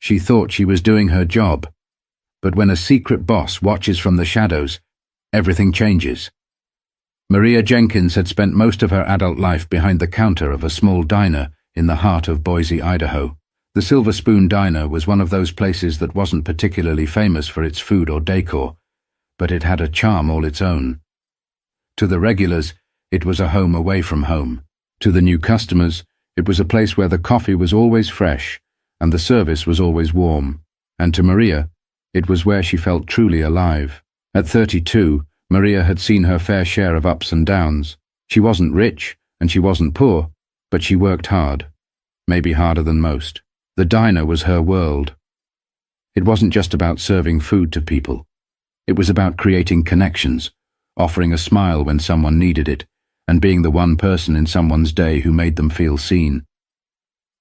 She thought she was doing her job. But when a secret boss watches from the shadows, everything changes. Maria Jenkins had spent most of her adult life behind the counter of a small diner in the heart of Boise, Idaho. The Silver Spoon Diner was one of those places that wasn't particularly famous for its food or decor, but it had a charm all its own. To the regulars, it was a home away from home. To the new customers, it was a place where the coffee was always fresh and the service was always warm. And to Maria, it was where she felt truly alive. At 32, Maria had seen her fair share of ups and downs. She wasn't rich and she wasn't poor, but she worked hard, maybe harder than most. The diner was her world. It wasn't just about serving food to people. It was about creating connections, offering a smile when someone needed it, and being the one person in someone's day who made them feel seen.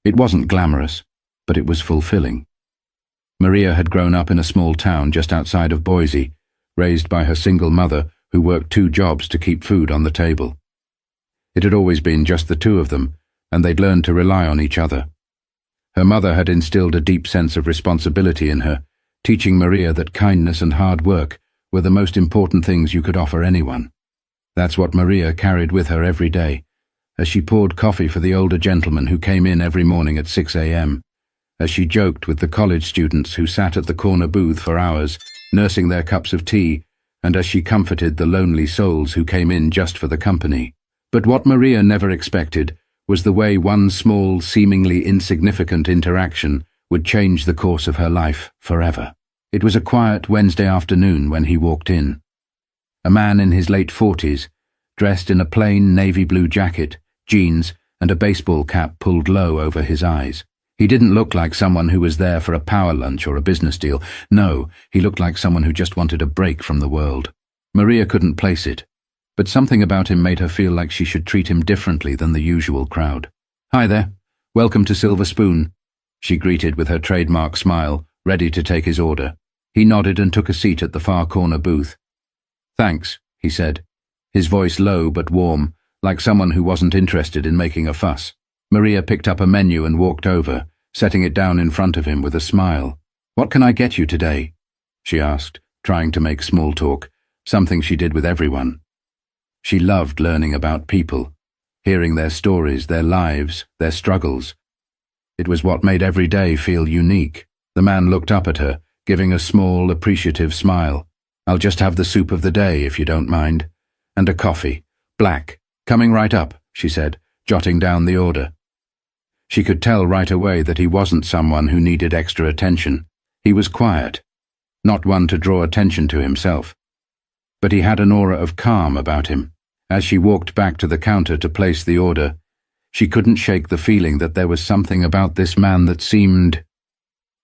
It wasn't glamorous, but it was fulfilling. Maria had grown up in a small town just outside of Boise, raised by her single mother who worked 2 jobs to keep food on the table. It had always been just the 2 of them, and they'd learned to rely on each other. Her mother had instilled a deep sense of responsibility in her, teaching Maria that kindness and hard work were the most important things you could offer anyone. That's what Maria carried with her every day, as she poured coffee for the older gentleman who came in every morning at 6 a.m., as she joked with the college students who sat at the corner booth for hours, nursing their cups of tea, and as she comforted the lonely souls who came in just for the company. But what Maria never expected was the way one small, seemingly insignificant interaction would change the course of her life forever. It was a quiet Wednesday afternoon when he walked in. A man in his late 40s, dressed in a plain navy blue jacket, jeans, and a baseball cap pulled low over his eyes. He didn't look like someone who was there for a power lunch or a business deal. No, he looked like someone who just wanted a break from the world. Maria couldn't place it, but something about him made her feel like she should treat him differently than the usual crowd. "Hi there. Welcome to Silver Spoon," she greeted with her trademark smile, ready to take his order. He nodded and took a seat at the far corner booth. "Thanks," he said, his voice low but warm, like someone who wasn't interested in making a fuss. Maria picked up a menu and walked over, setting it down in front of him with a smile. "What can I get you today?" she asked, trying to make small talk, something she did with everyone. She loved learning about people, hearing their stories, their lives, their struggles. It was what made every day feel unique. The man looked up at her, giving a small, appreciative smile. "I'll just have the soup of the day, if you don't mind. And a coffee. Black. Coming right up," she said, jotting down the order. She could tell right away that he wasn't someone who needed extra attention. He was quiet, not one to draw attention to himself. But he had an aura of calm about him. As she walked back to the counter to place the order, she couldn't shake the feeling that there was something about this man that seemed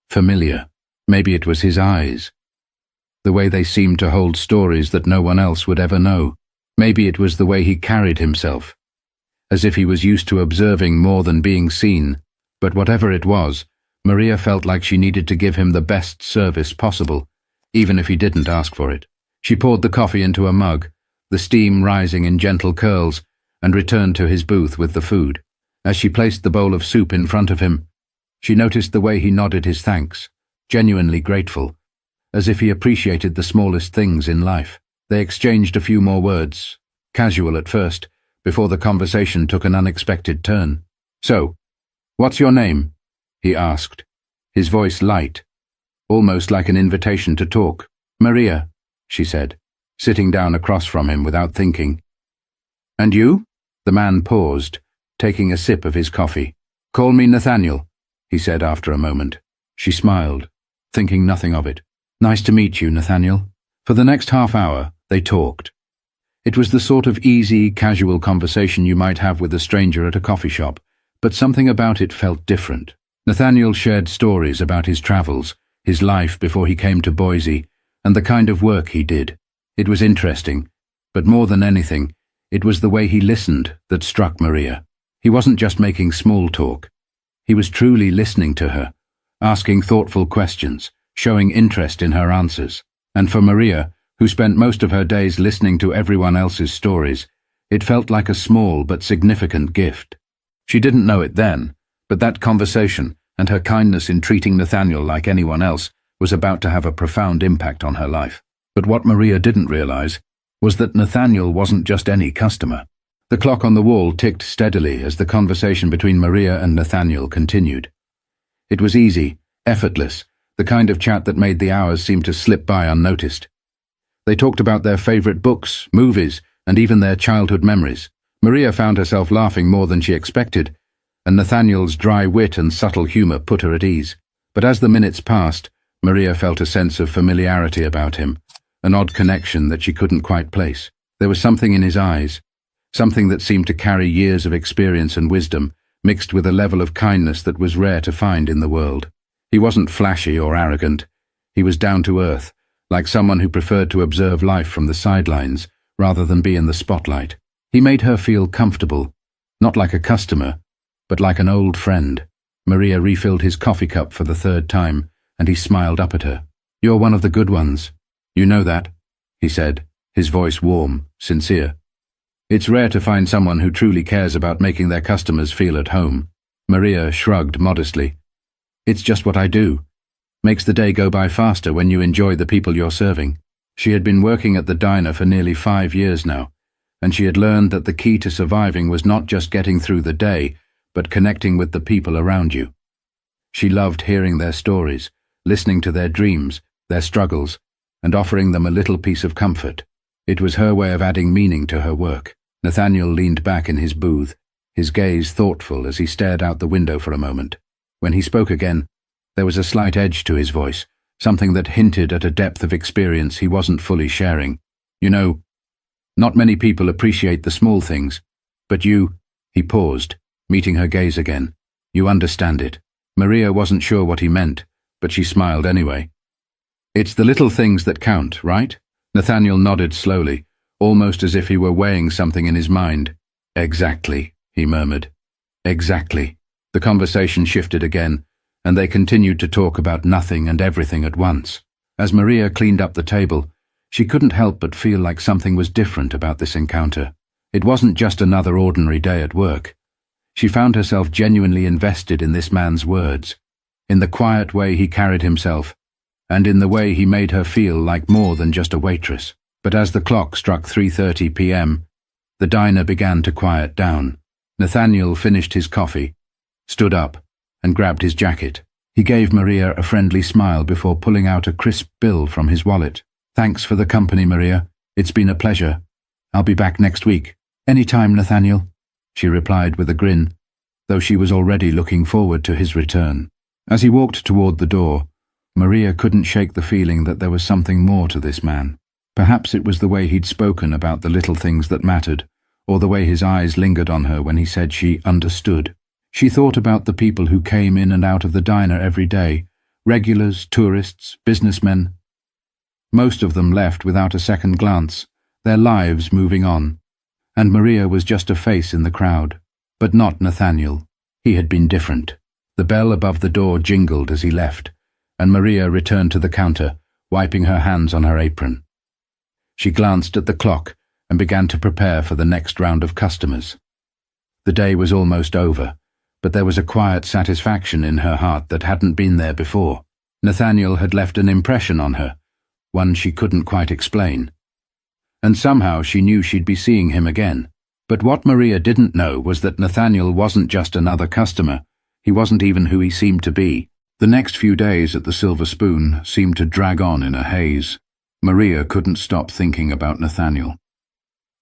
familiar. Maybe it was his eyes, the way they seemed to hold stories that no one else would ever know. Maybe it was the way he carried himself, as if he was used to observing more than being seen. But whatever it was, Maria felt like she needed to give him the best service possible, even if he didn't ask for it. She poured the coffee into a mug, the steam rising in gentle curls, and returned to his booth with the food. As she placed the bowl of soup in front of him, she noticed the way he nodded his thanks, genuinely grateful, as if he appreciated the smallest things in life. They exchanged a few more words, casual at first, before the conversation took an unexpected turn. "So, what's your name?" he asked, his voice light, almost like an invitation to talk. "Maria," she said, sitting down across from him without thinking. "And you?" The man paused, taking a sip of his coffee. "Call me Nathaniel," he said after a moment. She smiled, thinking nothing of it. "Nice to meet you, Nathaniel." For the next half hour, they talked. It was the sort of easy, casual conversation you might have with a stranger at a coffee shop, but something about it felt different. Nathaniel shared stories about his travels, his life before he came to Boise, and the kind of work he did. It was interesting, but more than anything, it was the way he listened that struck Maria. He wasn't just making small talk. He was truly listening to her, asking thoughtful questions, showing interest in her answers. And for Maria, who spent most of her days listening to everyone else's stories, it felt like a small but significant gift. She didn't know it then, but that conversation and her kindness in treating Nathaniel like anyone else was about to have a profound impact on her life. But what Maria didn't realize was that Nathaniel wasn't just any customer. The clock on the wall ticked steadily as the conversation between Maria and Nathaniel continued. It was easy, effortless, the kind of chat that made the hours seem to slip by unnoticed. They talked about their favorite books, movies, and even their childhood memories. Maria found herself laughing more than she expected, and Nathaniel's dry wit and subtle humor put her at ease. But as the minutes passed, Maria felt a sense of familiarity about him, an odd connection that she couldn't quite place. There was something in his eyes, something that seemed to carry years of experience and wisdom, mixed with a level of kindness that was rare to find in the world. He wasn't flashy or arrogant. He was down to earth, like someone who preferred to observe life from the sidelines rather than be in the spotlight. He made her feel comfortable, not like a customer, but like an old friend. Maria refilled his coffee cup for the third time, and he smiled up at her. "You're one of the good ones. You know that," he said, his voice warm, sincere. "It's rare to find someone who truly cares about making their customers feel at home." Maria shrugged modestly. "It's just what I do. Makes the day go by faster when you enjoy the people you're serving." She had been working at the diner for nearly 5 years now, and she had learned that the key to surviving was not just getting through the day, but connecting with the people around you. She loved hearing their stories, listening to their dreams, their struggles, and offering them a little piece of comfort. It was her way of adding meaning to her work. Nathaniel leaned back in his booth, his gaze thoughtful as he stared out the window for a moment. When he spoke again, there was a slight edge to his voice, something that hinted at a depth of experience he wasn't fully sharing. "You know, not many people appreciate the small things, but you—" He paused, meeting her gaze again. "You understand it." Maria wasn't sure what he meant, but she smiled anyway. "It's the little things that count, right?" Nathaniel nodded slowly, almost as if he were weighing something in his mind. "Exactly," he murmured. "Exactly." The conversation shifted again, and they continued to talk about nothing and everything at once. As Maria cleaned up the table, she couldn't help but feel like something was different about this encounter. It wasn't just another ordinary day at work. She found herself genuinely invested in this man's words, in the quiet way he carried himself, and in the way he made her feel like more than just a waitress. But as the clock struck 3:30 p.m., the diner began to quiet down. Nathaniel finished his coffee, stood up, and grabbed his jacket. He gave Maria a friendly smile before pulling out a crisp bill from his wallet. "Thanks for the company, Maria. It's been a pleasure. I'll be back next week." "Any time, Nathaniel," she replied with a grin, though she was already looking forward to his return. As he walked toward the door, Maria couldn't shake the feeling that there was something more to this man. Perhaps it was the way he'd spoken about the little things that mattered, or the way his eyes lingered on her when he said she understood. She thought about the people who came in and out of the diner every day, regulars, tourists, businessmen. Most of them left without a second glance, their lives moving on. And Maria was just a face in the crowd. But not Nathaniel. He had been different. The bell above the door jingled as he left, and Maria returned to the counter, wiping her hands on her apron. She glanced at the clock and began to prepare for the next round of customers. The day was almost over, but there was a quiet satisfaction in her heart that hadn't been there before. Nathaniel had left an impression on her, one she couldn't quite explain. And somehow she knew she'd be seeing him again. But what Maria didn't know was that Nathaniel wasn't just another customer. He wasn't even who he seemed to be. The next few days at the Silver Spoon seemed to drag on in a haze. Maria couldn't stop thinking about Nathaniel.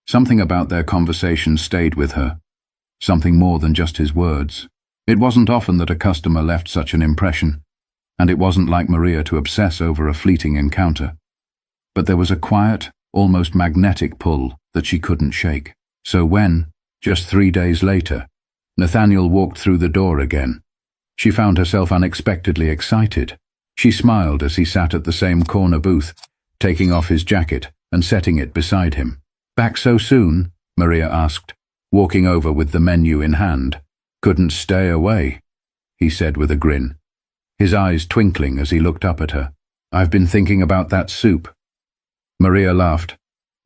Something about their conversation stayed with her. Something more than just his words. It wasn't often that a customer left such an impression, and it wasn't like Maria to obsess over a fleeting encounter. But there was a quiet, almost magnetic pull that she couldn't shake. So when, just 3 days later, Nathaniel walked through the door again, she found herself unexpectedly excited. She smiled as he sat at the same corner booth, taking off his jacket and setting it beside him. "Back so soon?" Maria asked, walking over with the menu in hand. "Couldn't stay away," he said with a grin, his eyes twinkling as he looked up at her. "I've been thinking about that soup." Maria laughed.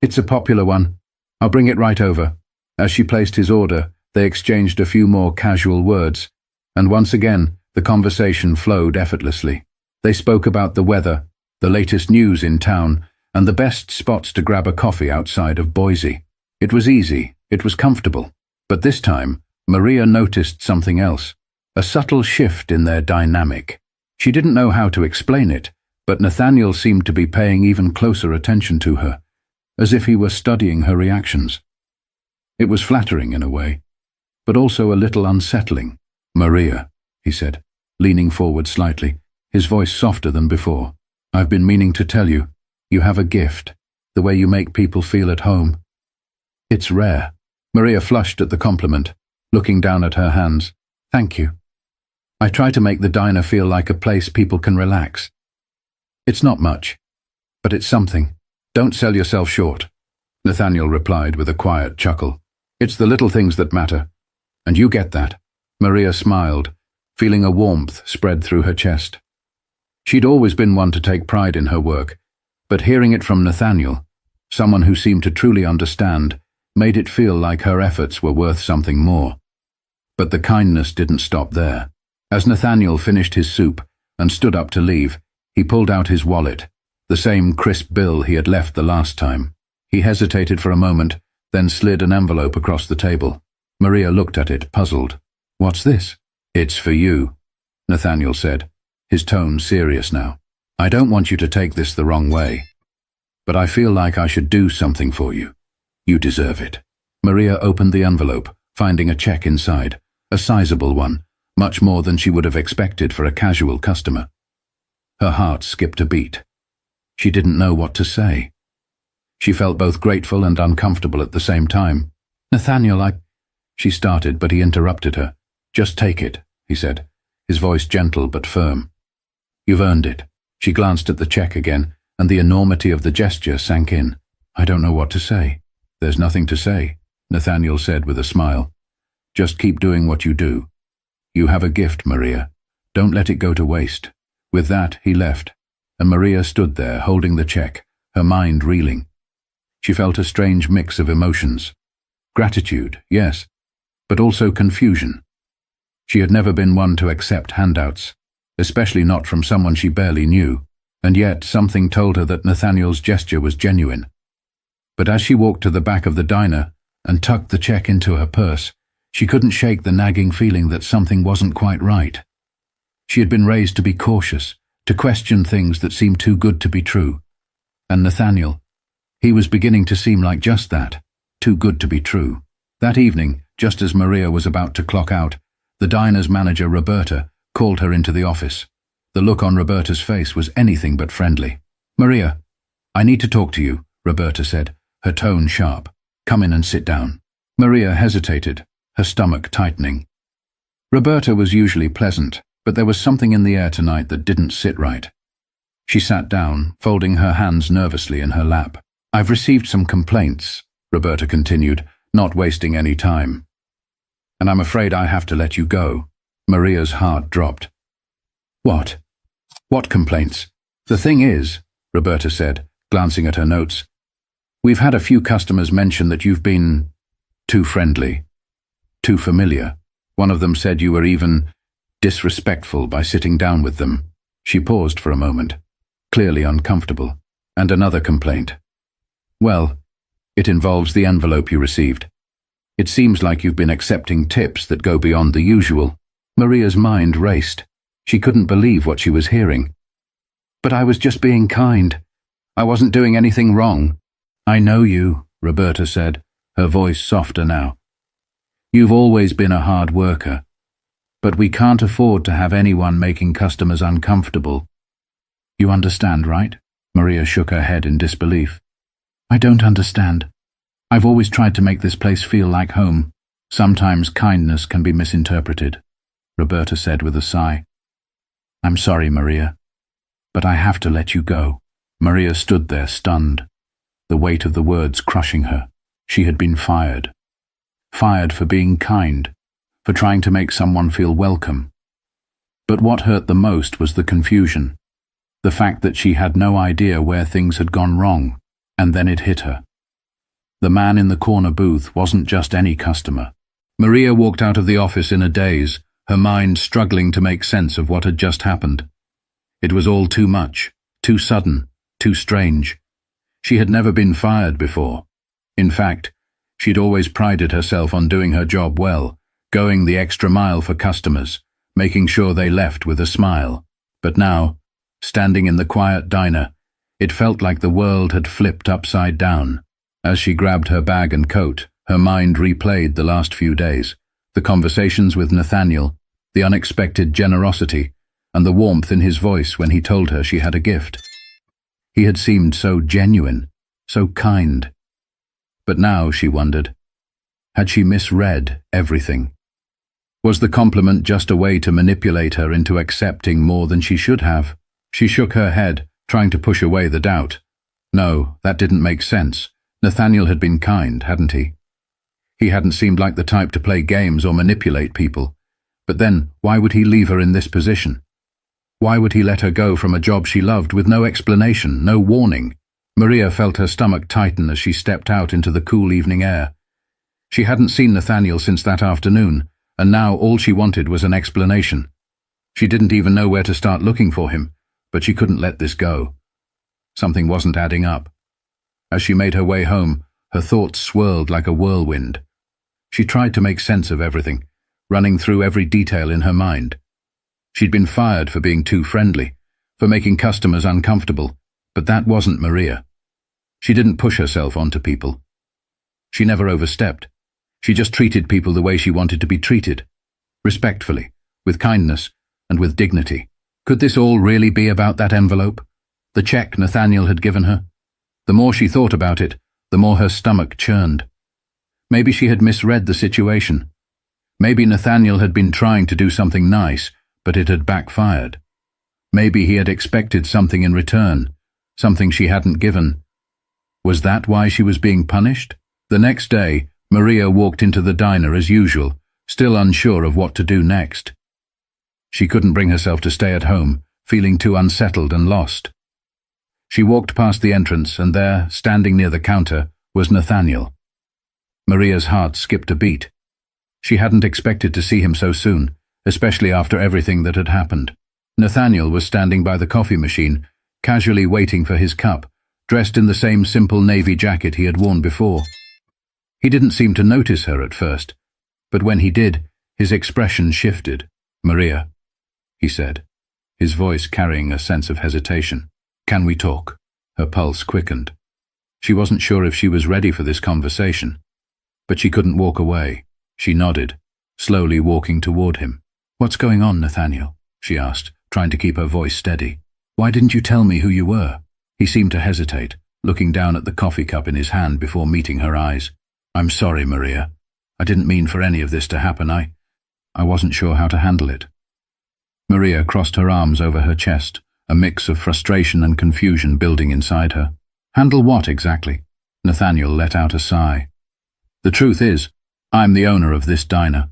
"It's a popular one. I'll bring it right over." As she placed his order, they exchanged a few more casual words, and once again, The conversation flowed effortlessly. They spoke about the weather, the latest news in town, and the best spots to grab a coffee outside of Boise. It was easy, it was comfortable. But this time, Maria noticed something else, a subtle shift in their dynamic. She didn't know how to explain it, but Nathaniel seemed to be paying even closer attention to her, as if he were studying her reactions. It was flattering in a way, but also a little unsettling. "Maria," he said, leaning forward slightly, his voice softer than before. "I've been meaning to tell you, you have a gift, the way you make people feel at home. It's rare." Maria flushed at the compliment, looking down at her hands. "Thank you. I try to make the diner feel like a place people can relax. It's not much, but it's something. Don't sell yourself short," Nathaniel replied with a quiet chuckle. "It's the little things that matter, and you get that." Maria smiled, feeling a warmth spread through her chest. She'd always been one to take pride in her work, but hearing it from Nathaniel, someone who seemed to truly understand, made it feel like her efforts were worth something more. But the kindness didn't stop there. As Nathaniel finished his soup and stood up to leave, he pulled out his wallet, the same crisp bill he had left the last time. He hesitated for a moment, then slid an envelope across the table. Maria looked at it, puzzled. "What's this?" "It's for you," Nathaniel said, his tone serious now. "I don't want you to take this the wrong way, but I feel like I should do something for you. You deserve it." Maria opened the envelope, finding a check inside, a sizable one, much more than she would have expected for a casual customer. Her heart skipped a beat. She didn't know what to say. She felt both grateful and uncomfortable at the same time. "Nathaniel, She started, but he interrupted her. "Just take it," he said, his voice gentle but firm. "You've earned it." She glanced at the check again, and the enormity of the gesture sank in. "I don't know what to say." "There's nothing to say," Nathaniel said with a smile. "Just keep doing what you do. You have a gift, Maria. Don't let it go to waste." With that, he left, and Maria stood there holding the check, her mind reeling. She felt a strange mix of emotions. Gratitude, yes, but also confusion. She had never been one to accept handouts, especially not from someone she barely knew, and yet something told her that Nathaniel's gesture was genuine. But as she walked to the back of the diner and tucked the check into her purse, she couldn't shake the nagging feeling that something wasn't quite right. She had been raised to be cautious, to question things that seemed too good to be true. And Nathaniel, he was beginning to seem like just that, too good to be true. That evening, just as Maria was about to clock out, the diner's manager, Roberta, called her into the office. The look on Roberta's face was anything but friendly. "Maria, I need to talk to you," Roberta said, her tone sharp. "Come in and sit down." Maria hesitated, her stomach tightening. Roberta was usually pleasant, but there was something in the air tonight that didn't sit right. She sat down, folding her hands nervously in her lap. "I've received some complaints," Roberta continued, not wasting any time. "And I'm afraid I have to let you go." Maria's heart dropped. "What? What complaints?" "The thing is," Roberta said, glancing at her notes, "we've had a few customers mention that you've been too friendly, too familiar. One of them said you were even disrespectful by sitting down with them." She paused for a moment, clearly uncomfortable. "And another complaint. Well, it involves the envelope you received. It seems like you've been accepting tips that go beyond the usual." Maria's mind raced. She couldn't believe what she was hearing. "But I was just being kind. I wasn't doing anything wrong." "I know you," Roberta said, her voice softer now. "You've always been a hard worker, but we can't afford to have anyone making customers uncomfortable. You understand, right?" Maria shook her head in disbelief. "I don't understand. I've always tried to make this place feel like home. Sometimes kindness can be misinterpreted," Roberta said with a sigh. "I'm sorry, Maria, but I have to let you go." Maria stood there stunned, the weight of the words crushing her. She had been fired. Fired for being kind, for trying to make someone feel welcome. But what hurt the most was the confusion, the fact that she had no idea where things had gone wrong, and then it hit her. The man in the corner booth wasn't just any customer. Maria walked out of the office in a daze, her mind struggling to make sense of what had just happened. It was all too much, too sudden, too strange. She had never been fired before. In fact, she'd always prided herself on doing her job well, going the extra mile for customers, making sure they left with a smile. But now, standing in the quiet diner, it felt like the world had flipped upside down. As she grabbed her bag and coat, her mind replayed the last few days, the conversations with Nathaniel, the unexpected generosity, and the warmth in his voice when he told her she had a gift. He had seemed so genuine, so kind. But now, she wondered, had she misread everything? Was the compliment just a way to manipulate her into accepting more than she should have? She shook her head, trying to push away the doubt. No, that didn't make sense. Nathaniel had been kind, hadn't he? He hadn't seemed like the type to play games or manipulate people. But then, why would he leave her in this position? Why would he let her go from a job she loved with no explanation, no warning? Maria felt her stomach tighten as she stepped out into the cool evening air. She hadn't seen Nathaniel since that afternoon, and now all she wanted was an explanation. She didn't even know where to start looking for him, but she couldn't let this go. Something wasn't adding up. As she made her way home, her thoughts swirled like a whirlwind. She tried to make sense of everything, running through every detail in her mind. She'd been fired for being too friendly, for making customers uncomfortable, but that wasn't Maria. She didn't push herself onto people. She never overstepped. She just treated people the way she wanted to be treated, respectfully, with kindness, and with dignity. Could this all really be about that envelope? The check Nathaniel had given her? The more she thought about it, the more her stomach churned. Maybe she had misread the situation. Maybe Nathaniel had been trying to do something nice, but it had backfired. Maybe he had expected something in return, something she hadn't given. Was that why she was being punished? The next day, Maria walked into the diner as usual, still unsure of what to do next. She couldn't bring herself to stay at home, feeling too unsettled and lost. She walked past the entrance, and there, standing near the counter, was Nathaniel. Maria's heart skipped a beat. She hadn't expected to see him so soon, especially after everything that had happened. Nathaniel was standing by the coffee machine, casually waiting for his cup, dressed in the same simple navy jacket he had worn before. He didn't seem to notice her at first, but when he did, his expression shifted. "Maria," he said, his voice carrying a sense of hesitation. "Can we talk?" Her pulse quickened. She wasn't sure if she was ready for this conversation, but she couldn't walk away. She nodded, slowly walking toward him. "What's going on, Nathaniel?" she asked, trying to keep her voice steady. "Why didn't you tell me who you were?" He seemed to hesitate, looking down at the coffee cup in his hand before meeting her eyes. "I'm sorry, Maria. I didn't mean for any of this to happen. I wasn't sure how to handle it." Maria crossed her arms over her chest, a mix of frustration and confusion building inside her. "Handle what exactly?" Nathaniel let out a sigh. "The truth is, I'm the owner of this diner.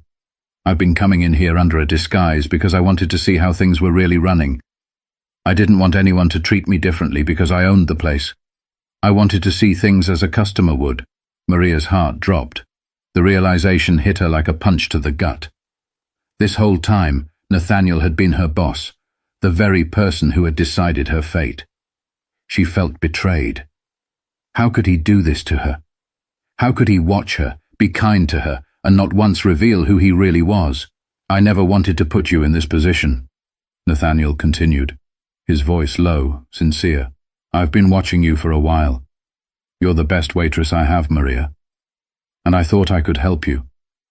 I've been coming in here under a disguise because I wanted to see how things were really running. I didn't want anyone to treat me differently because I owned the place. I wanted to see things as a customer would." Maria's heart dropped. The realization hit her like a punch to the gut. This whole time, Nathaniel had been her boss, the very person who had decided her fate. She felt betrayed. How could he do this to her? How could he watch her, be kind to her, and not once reveal who he really was? "I never wanted to put you in this position," Nathaniel continued, his voice low, sincere. "I've been watching you for a while. You're the best waitress I have, Maria. And I thought I could help you.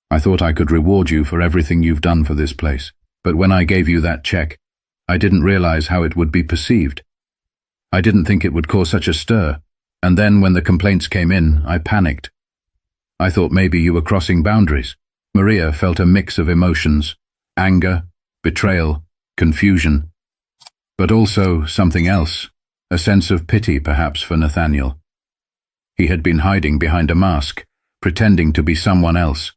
I thought I could reward you for everything you've done for this place. But when I gave you that check, I didn't realize how it would be perceived. I didn't think it would cause such a stir. And then when the complaints came in, I panicked. I thought maybe you were crossing boundaries." Maria felt a mix of emotions: anger, betrayal, confusion, but also something else, a sense of pity perhaps for Nathaniel. He had been hiding behind a mask, pretending to be someone else.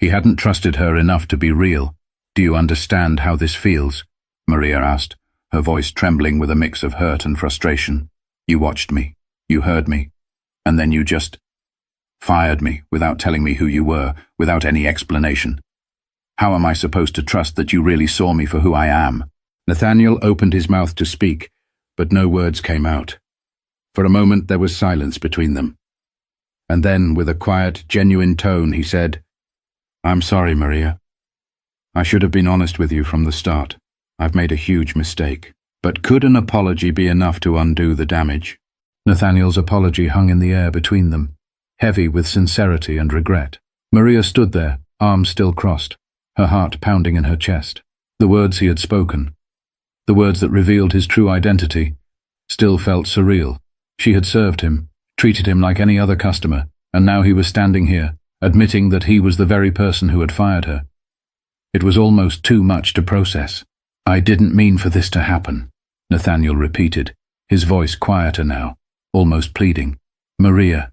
He hadn't trusted her enough to be real. "Do you understand how this feels?" Maria asked, her voice trembling with a mix of hurt and frustration. "You watched me, you heard me, and then you just fired me without telling me who you were, without any explanation. How am I supposed to trust that you really saw me for who I am? Nathaniel opened his mouth to speak, but no words came out. For a moment there was silence between them. And then, with a quiet, genuine tone, he said, "I'm sorry, Maria. I should have been honest with you from the start. I've made a huge mistake. But could an apology be enough to undo the damage?" Nathaniel's apology hung in the air between them, heavy with sincerity and regret. Maria stood there, arms still crossed, her heart pounding in her chest. The words he had spoken, the words that revealed his true identity, still felt surreal. She had served him, treated him like any other customer, and now he was standing here, admitting that he was the very person who had fired her. It was almost too much to process. "I didn't mean for this to happen," Nathaniel repeated, his voice quieter now, almost pleading. "Maria,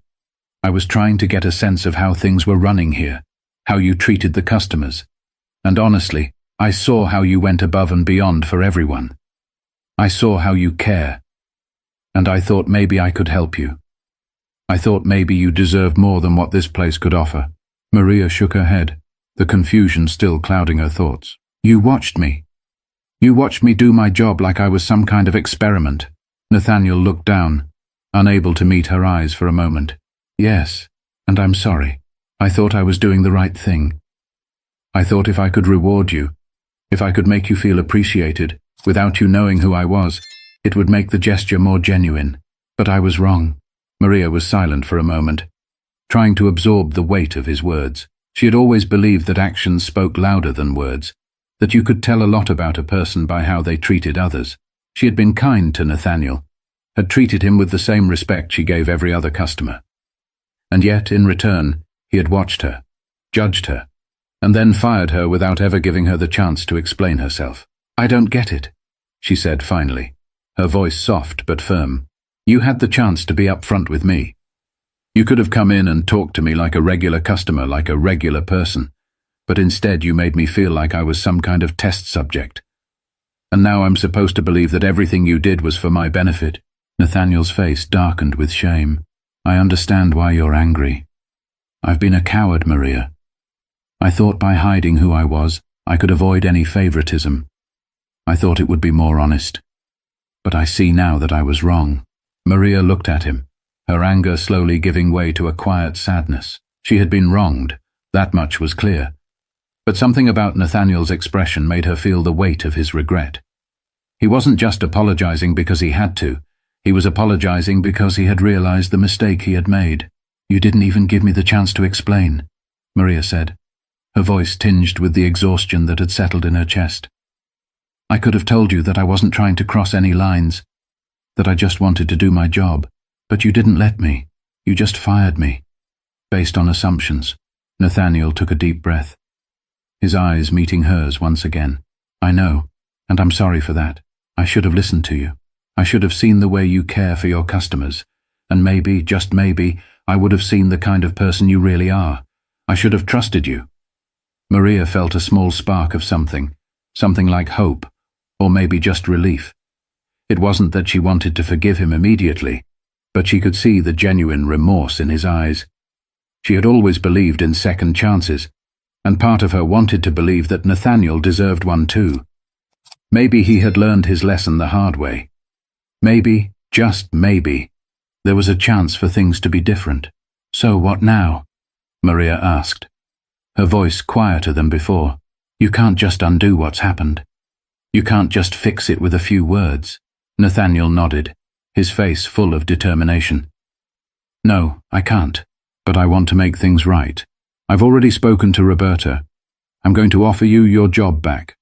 I was trying to get a sense of how things were running here, how you treated the customers. And honestly, I saw how you went above and beyond for everyone. I saw how you care. And I thought maybe I could help you. I thought maybe you deserved more than what this place could offer." Maria shook her head, the confusion still clouding her thoughts. "You watched me. You watched me do my job like I was some kind of experiment." Nathaniel looked down, unable to meet her eyes for a moment. "Yes, and I'm sorry. I thought I was doing the right thing. I thought if I could reward you, if I could make you feel appreciated, without you knowing who I was, it would make the gesture more genuine. But I was wrong." Maria was silent for a moment, trying to absorb the weight of his words. She had always believed that actions spoke louder than words, that you could tell a lot about a person by how they treated others. She had been kind to Nathaniel, had treated him with the same respect she gave every other customer. And yet, in return, he had watched her, judged her, and then fired her without ever giving her the chance to explain herself. "I don't get it," she said finally, her voice soft but firm. "You had the chance to be upfront with me. You could have come in and talked to me like a regular customer, like a regular person. But instead you made me feel like I was some kind of test subject. And now I'm supposed to believe that everything you did was for my benefit." Nathaniel's face darkened with shame. "I understand why you're angry. I've been a coward, Maria. I thought by hiding who I was, I could avoid any favoritism. I thought it would be more honest. But I see now that I was wrong." Maria looked at him, her anger slowly giving way to a quiet sadness. She had been wronged, that much was clear. But something about Nathaniel's expression made her feel the weight of his regret. He wasn't just apologizing because he had to. He was apologizing because he had realized the mistake he had made. "You didn't even give me the chance to explain," Maria said, her voice tinged with the exhaustion that had settled in her chest. "I could have told you that I wasn't trying to cross any lines, that I just wanted to do my job. But you didn't let me. You just fired me. Based on assumptions." Nathaniel took a deep breath, his eyes meeting hers once again. "I know, and I'm sorry for that. I should have listened to you. I should have seen the way you care for your customers. And maybe, just maybe, I would have seen the kind of person you really are. I should have trusted you." Maria felt a small spark of something like hope, or maybe just relief. It wasn't that she wanted to forgive him immediately, but she could see the genuine remorse in his eyes. She had always believed in second chances, and part of her wanted to believe that Nathaniel deserved one too. Maybe he had learned his lesson the hard way. Maybe, just maybe, there was a chance for things to be different. "So what now?" Maria asked, her voice quieter than before. "You can't just undo what's happened. You can't just fix it with a few words." Nathaniel nodded, his face full of determination. "No, I can't, but I want to make things right. I've already spoken to Roberta. I'm going to offer you your job back.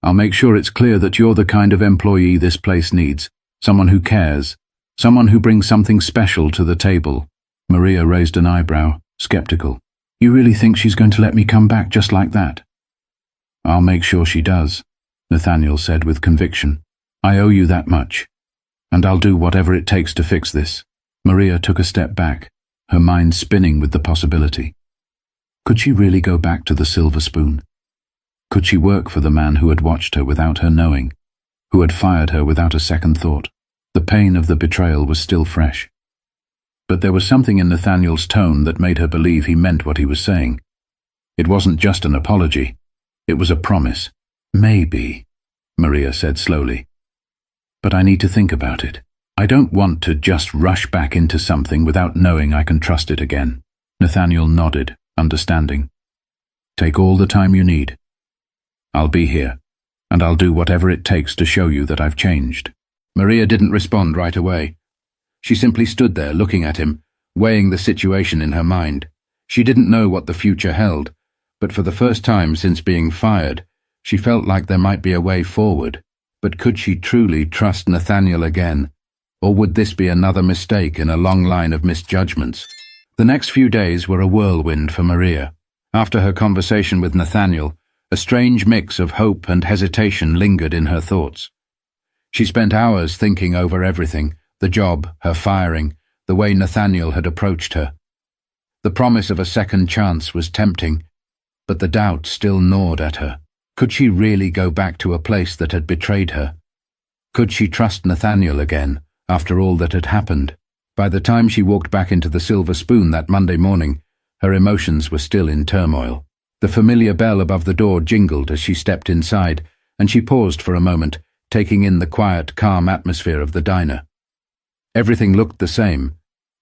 I'll make sure it's clear that you're the kind of employee this place needs, someone who cares, someone who brings something special to the table." Maria raised an eyebrow, skeptical. "You really think she's going to let me come back just like that?" "I'll make sure she does," Nathaniel said with conviction. "I owe you that much, and I'll do whatever it takes to fix this." Maria took a step back, her mind spinning with the possibility. Could she really go back to the Silver Spoon? Could she work for the man who had watched her without her knowing, who had fired her without a second thought? The pain of the betrayal was still fresh. But there was something in Nathaniel's tone that made her believe he meant what he was saying. It wasn't just an apology. It was a promise. Maybe, Maria said slowly. But I need to think about it. I don't want to just rush back into something without knowing I can trust it again. Nathaniel nodded, understanding. Take all the time you need. I'll be here, and I'll do whatever it takes to show you that I've changed. Maria didn't respond right away. She simply stood there looking at him, weighing the situation in her mind. She didn't know what the future held, but for the first time since being fired, she felt like there might be a way forward. But could she truly trust Nathaniel again? Or would this be another mistake in a long line of misjudgments? The next few days were a whirlwind for Maria. After her conversation with Nathaniel, a strange mix of hope and hesitation lingered in her thoughts. She spent hours thinking over everything, the job, her firing, the way Nathaniel had approached her. The promise of a second chance was tempting, but the doubt still gnawed at her. Could she really go back to a place that had betrayed her? Could she trust Nathaniel again, after all that had happened? By the time she walked back into the Silver Spoon that Monday morning, her emotions were still in turmoil. The familiar bell above the door jingled as she stepped inside, and she paused for a moment, taking in the quiet, calm atmosphere of the diner. Everything looked the same,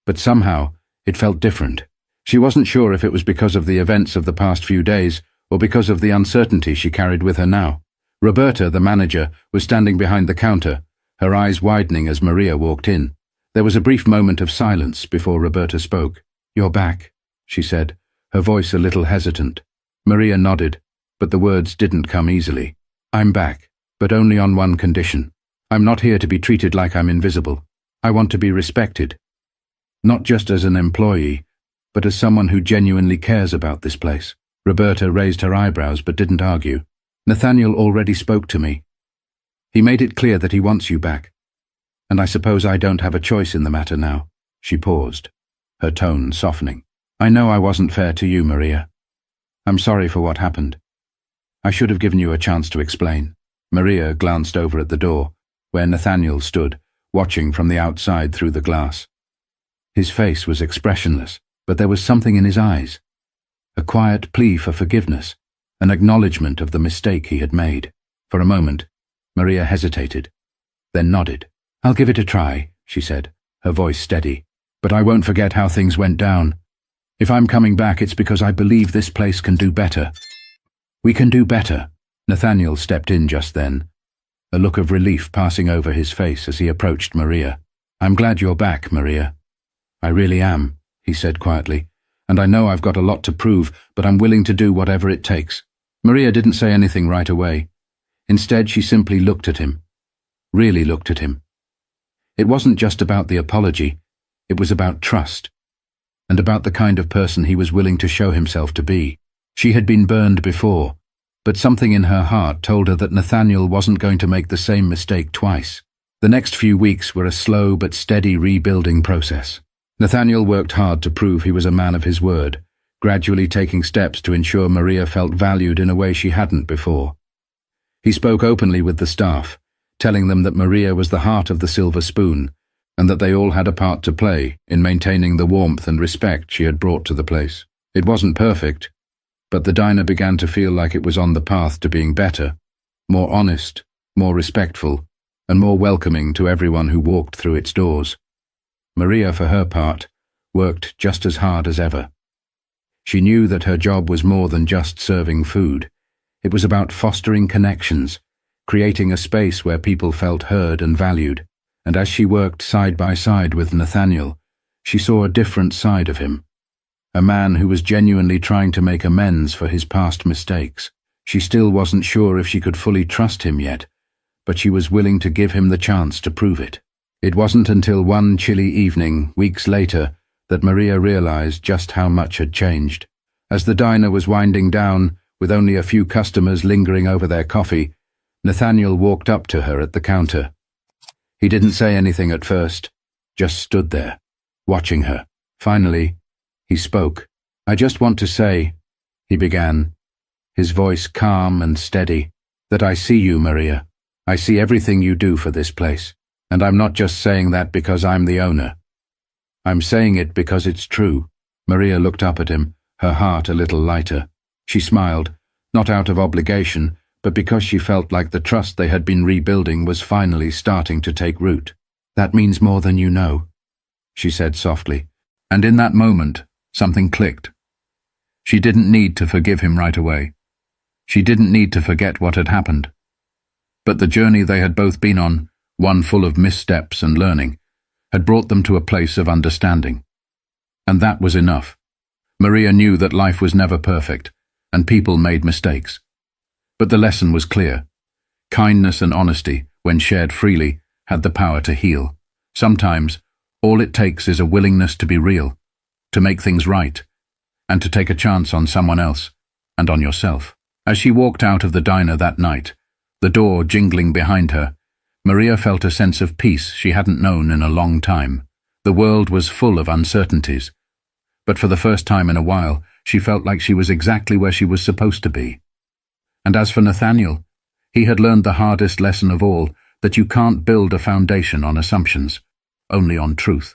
but somehow it felt different. She wasn't sure if it was because of the events of the past few days or because of the uncertainty she carried with her now. Roberta, the manager, was standing behind the counter, her eyes widening as Maria walked in. There was a brief moment of silence before Roberta spoke. "You're back," she said, her voice a little hesitant. Maria nodded, but the words didn't come easily. "I'm back, but only on one condition. I'm not here to be treated like I'm invisible. I want to be respected. Not just as an employee, but as someone who genuinely cares about this place." Roberta raised her eyebrows but didn't argue. "Nathaniel already spoke to me. He made it clear that he wants you back. And I suppose I don't have a choice in the matter now." She paused, her tone softening. "I know I wasn't fair to you, Maria. I'm sorry for what happened. I should have given you a chance to explain." Maria glanced over at the door, where Nathaniel stood, watching from the outside through the glass. His face was expressionless, but there was something in his eyes. A quiet plea for forgiveness, an acknowledgement of the mistake he had made. For a moment, Maria hesitated, then nodded. "I'll give it a try," she said, her voice steady. "But I won't forget how things went down. If I'm coming back, it's because I believe this place can do better." "We can do better." Nathaniel stepped in just then, a look of relief passing over his face as he approached Maria. "I'm glad you're back, Maria." "I really am," he said quietly. "And I know I've got a lot to prove, but I'm willing to do whatever it takes." Maria didn't say anything right away. Instead, she simply looked at him. Really looked at him. It wasn't just about the apology. It was about trust. And about the kind of person he was willing to show himself to be. She had been burned before, but something in her heart told her that Nathaniel wasn't going to make the same mistake twice. The next few weeks were a slow but steady rebuilding process. Nathaniel worked hard to prove he was a man of his word, gradually taking steps to ensure Maria felt valued in a way she hadn't before. He spoke openly with the staff, telling them that Maria was the heart of the Silver Spoon, and that they all had a part to play in maintaining the warmth and respect she had brought to the place. It wasn't perfect, but the diner began to feel like it was on the path to being better, more honest, more respectful, and more welcoming to everyone who walked through its doors. Maria, for her part, worked just as hard as ever. She knew that her job was more than just serving food. It was about fostering connections, creating a space where people felt heard and valued. And as she worked side by side with Nathaniel, she saw a different side of him. A man who was genuinely trying to make amends for his past mistakes. She still wasn't sure if she could fully trust him yet, but she was willing to give him the chance to prove it. It wasn't until one chilly evening, weeks later, that Maria realized just how much had changed. As the diner was winding down, with only a few customers lingering over their coffee, Nathaniel walked up to her at the counter. He didn't say anything at first, just stood there, watching her. Finally, he spoke. "I just want to say," he began, his voice calm and steady, "that I see you, Maria. I see everything you do for this place. And I'm not just saying that because I'm the owner. I'm saying it because it's true." Maria looked up at him, her heart a little lighter. She smiled, not out of obligation, but because she felt like the trust they had been rebuilding was finally starting to take root. "That means more than you know," she said softly, and in that moment, something clicked. She didn't need to forgive him right away. She didn't need to forget what had happened. But the journey they had both been on, one full of missteps and learning, had brought them to a place of understanding. And that was enough. Maria knew that life was never perfect, and people made mistakes. But the lesson was clear. Kindness and honesty, when shared freely, had the power to heal. Sometimes, all it takes is a willingness to be real, to make things right, and to take a chance on someone else, and on yourself. As she walked out of the diner that night, the door jingling behind her, Maria felt a sense of peace she hadn't known in a long time. The world was full of uncertainties, but for the first time in a while, she felt like she was exactly where she was supposed to be. And as for Nathaniel, he had learned the hardest lesson of all, that you can't build a foundation on assumptions, only on truth.